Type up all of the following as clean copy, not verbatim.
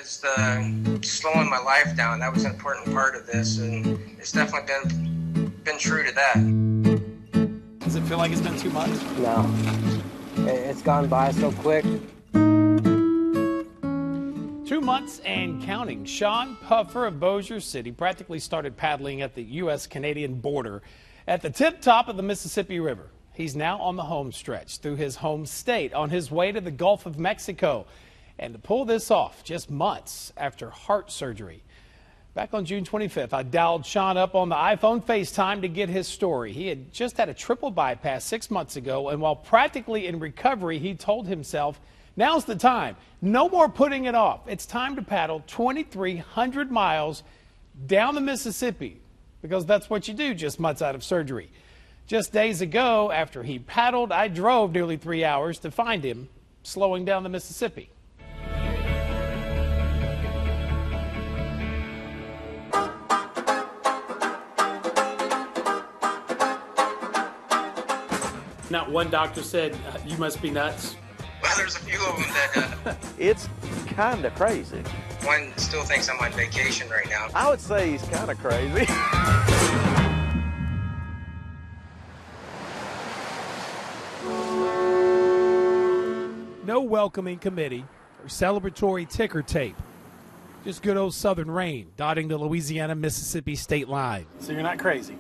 is the slowing my life down. That was an important part of this, and it's definitely been true to that. Does it feel like it's been too much? No. It's gone by so quick. 2 months and counting. Shawn Puffer of Bossier City practically started paddling at the U.S.-Canadian border at the tip top of the Mississippi River. He's now on the home stretch through his home state on his way to the Gulf of Mexico. And to pull this off just months after heart surgery. Back on June 25th, I dialed Shawn up on the iPhone FaceTime to get his story. He had just had a triple bypass 6 months ago, and while practically in recovery, he told himself, now's the time. No more putting it off. It's time to paddle 2,300 miles down the Mississippi, because that's what you do just months out of surgery. Just days ago, after he paddled, I drove nearly 3 hours to find him slowing down the Mississippi. Not one doctor said, you must be nuts. Well, there's a few of them that... It's kind of crazy. One still thinks I'm on vacation right now. I would say he's kind of crazy. No welcoming committee or celebratory ticker tape. Just good old southern rain dotting the Louisiana-Mississippi state line. So you're not crazy?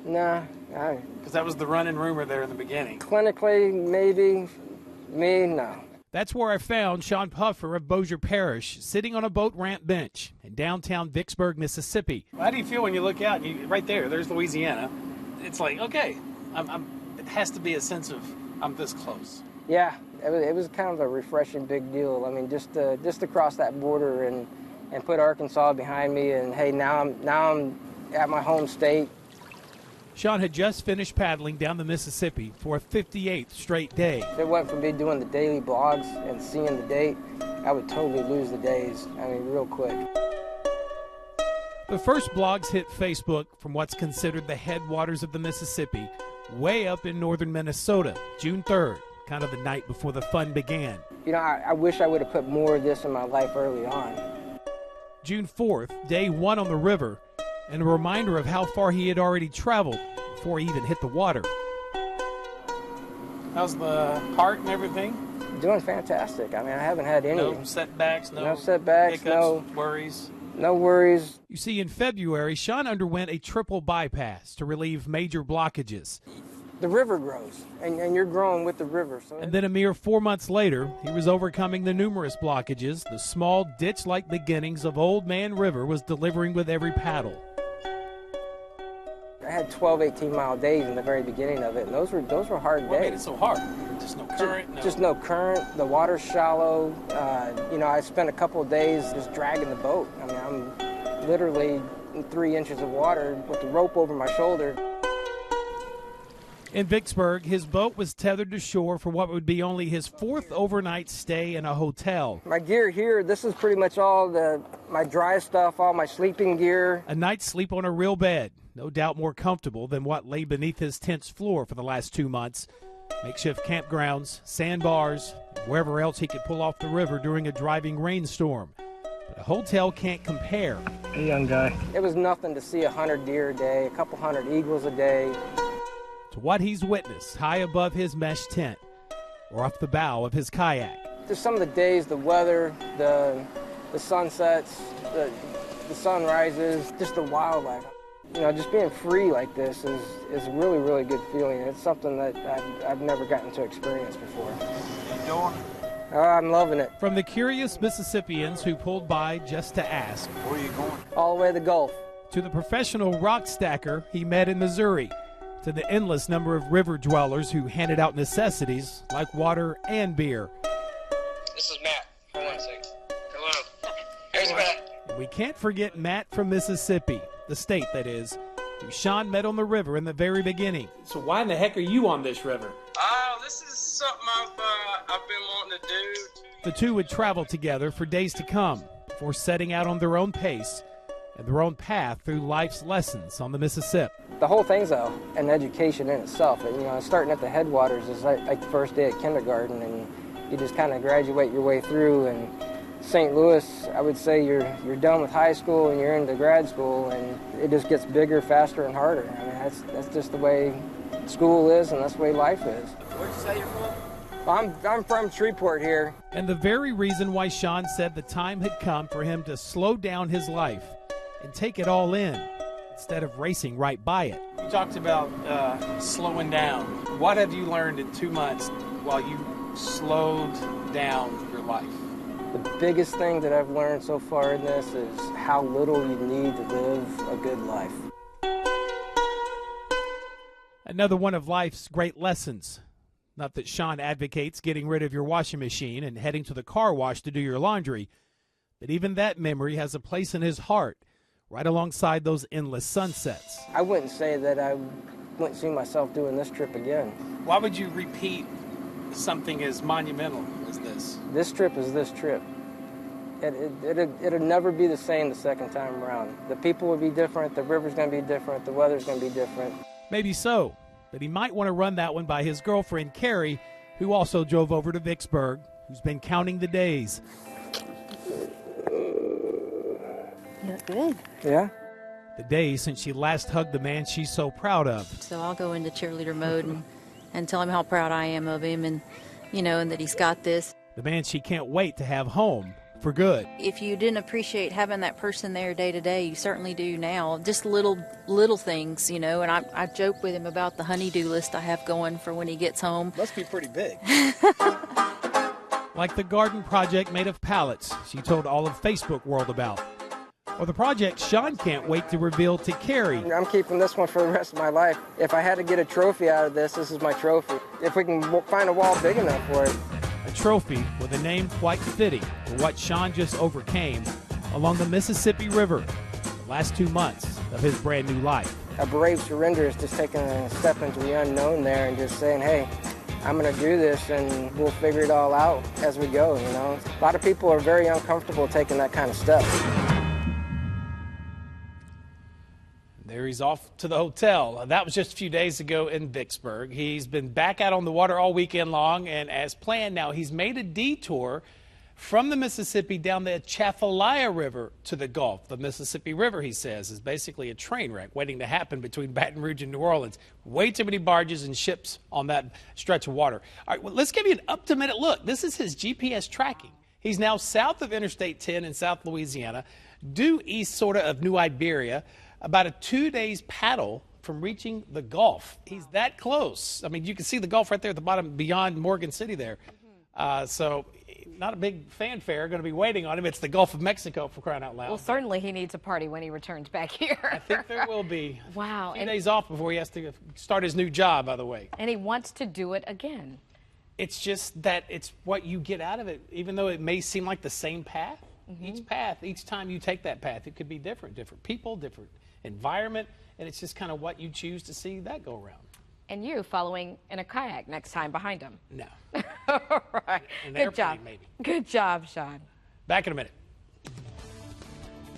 Nah. Because that was the running rumor there in the beginning. Clinically, maybe. Me, no. That's where I found Shawn Puffer of Bossier Parish sitting on a boat ramp bench in downtown Vicksburg, Mississippi. How do you feel when you look out? Right there's Louisiana. It's like, okay, it has to be a sense of I'm this close. Yeah, it was kind of a refreshing big deal. I mean, just to cross that border and put Arkansas behind me, and hey, now I'm at my home state. Shawn had just finished paddling down the Mississippi for a 58th straight day. If it wasn't for me doing the daily blogs and seeing the date, I would totally lose the days. I mean, real quick. The first blogs hit Facebook from what's considered the headwaters of the Mississippi, way up in northern Minnesota, June 3rd, kind of the night before the fun began. You know, I wish I would have put more of this in my life early on. June 4th, day one on the river, and a reminder of how far he had already traveled before he even hit the water. How's the heart and everything? Doing fantastic. I mean, I haven't had any. No setbacks, no setbacks, hiccups, no worries. No worries. You see, in February, Shawn underwent a triple bypass to relieve major blockages. The river grows, and you're growing with the river. So and then a mere 4 months later, he was overcoming the numerous blockages the small ditch-like beginnings of Old Man River was delivering with every paddle. I had 12, 18-mile days in the very beginning of it, and those were hard days. What made it so hard? Just no current? Just no current. The water's shallow. You know, I spent a couple of days just dragging the boat. I mean, I'm literally in 3 inches of water with the rope over my shoulder. In Vicksburg, his boat was tethered to shore for what would be only his 4th overnight stay in a hotel. My gear here, this is pretty much all my dry stuff, all my sleeping gear. A night's sleep on a real bed, no doubt more comfortable than what lay beneath his tent's floor for the last 2 months. Makeshift campgrounds, sandbars, wherever else he could pull off the river during a driving rainstorm. But a hotel can't compare. Hey, young guy. It was nothing to see 100 deer a day, a couple hundred eagles a day. To what he's witnessed high above his mesh tent or off the bow of his kayak. Just some of the days, the weather, the sunsets, the sunrises, just the wildlife. You know, just being free like this is a really, really good feeling. It's something that I've never gotten to experience before. Enjoying it? I'm loving it. From the curious Mississippians who pulled by just to ask, where are you going? All the way to the Gulf. To the professional rock stacker he met in Missouri. To the endless number of river dwellers who handed out necessities like water and beer. This is Matt. Hold on a second. Hello. Here's Matt. And we can't forget Matt from Mississippi, the state that is, who Shawn met on the river in the very beginning. So why in the heck are you on this river? This is something I've been wanting to do. The two would travel together for days to come before setting out on their own pace and their own path through life's lessons on the Mississippi. The whole thing's an education in itself. You know, starting at the headwaters is like the first day of kindergarten, and you just kind of graduate your way through and St. Louis, I would say you're done with high school and you're into grad school, and it just gets bigger, faster, and harder. I mean, that's just the way school is, and that's the way life is. Where'd you say you're from? I'm from Shreveport here. And the very reason why Shawn said the time had come for him to slow down his life and take it all in instead of racing right by it. You talked about slowing down. What have you learned in 2 months while you slowed down your life? The biggest thing that I've learned so far in this is how little you need to live a good life. Another one of life's great lessons. Not that Shawn advocates getting rid of your washing machine and heading to the car wash to do your laundry, but even that memory has a place in his heart, right alongside those endless sunsets. I wouldn't say that I wouldn't see myself doing this trip again. Why would you repeat something as monumental as this? This trip is this trip. It'll never be the same the second time around. The people will be different, the river's going to be different, the weather's going to be different. Maybe so, but he might want to run that one by his girlfriend, Carrie, who also drove over to Vicksburg, who's been counting the days. You look good. Yeah? The days since she last hugged the man she's so proud of. So I'll go into cheerleader mode and tell him how proud I am of him, and, and that he's got this. The man she can't wait to have home for good. If you didn't appreciate having that person there day to day, you certainly do now. Just little things, and I joke with him about the honey-do list I have going for when he gets home. Must be pretty big. Like the garden project made of pallets she told all of Facebook world about. Or the project Shawn can't wait to reveal to Carrie. I'm keeping this one for the rest of my life. If I had to get a trophy out of this, this is my trophy. If we can find a wall big enough for it. A trophy with a name quite fitting for what Shawn just overcame along the Mississippi River the last 2 months of his brand new life. A brave surrender is just taking a step into the unknown there and just saying, hey, I'm going to do this and we'll figure it all out as we go, A lot of people are very uncomfortable taking that kind of step. There he's off to the hotel. That was just a few days ago in Vicksburg. He's been back out on the water all weekend long, and as planned now, he's made a detour from the Mississippi down the Atchafalaya River to the Gulf. The Mississippi River, he says, is basically a train wreck waiting to happen between Baton Rouge and New Orleans. Way too many barges and ships on that stretch of water. All right, well, let's give you an up-to-minute look. This is his GPS tracking. He's now south of Interstate 10 in South Louisiana, due east sort of New Iberia, about a 2 days paddle from reaching the Gulf. He's that close. I mean, you can see the Gulf right there at the bottom beyond Morgan City there. So not a big fanfare going to be waiting on him. It's the Gulf of Mexico, for crying out loud. Well, certainly he needs a party when he returns back here. I think there will be. Wow. A few days off before he has to start his new job, by the way. And he wants to do it again. It's just that it's what you get out of it, even though it may seem like the same path. Each path, each time you take that path, it could be different. Different people, different environment, and it's just kind of what you choose to see that go around. And you following in a kayak next time behind him. No. All right. An Good job. maybe. Good job, Shawn. Back in a minute.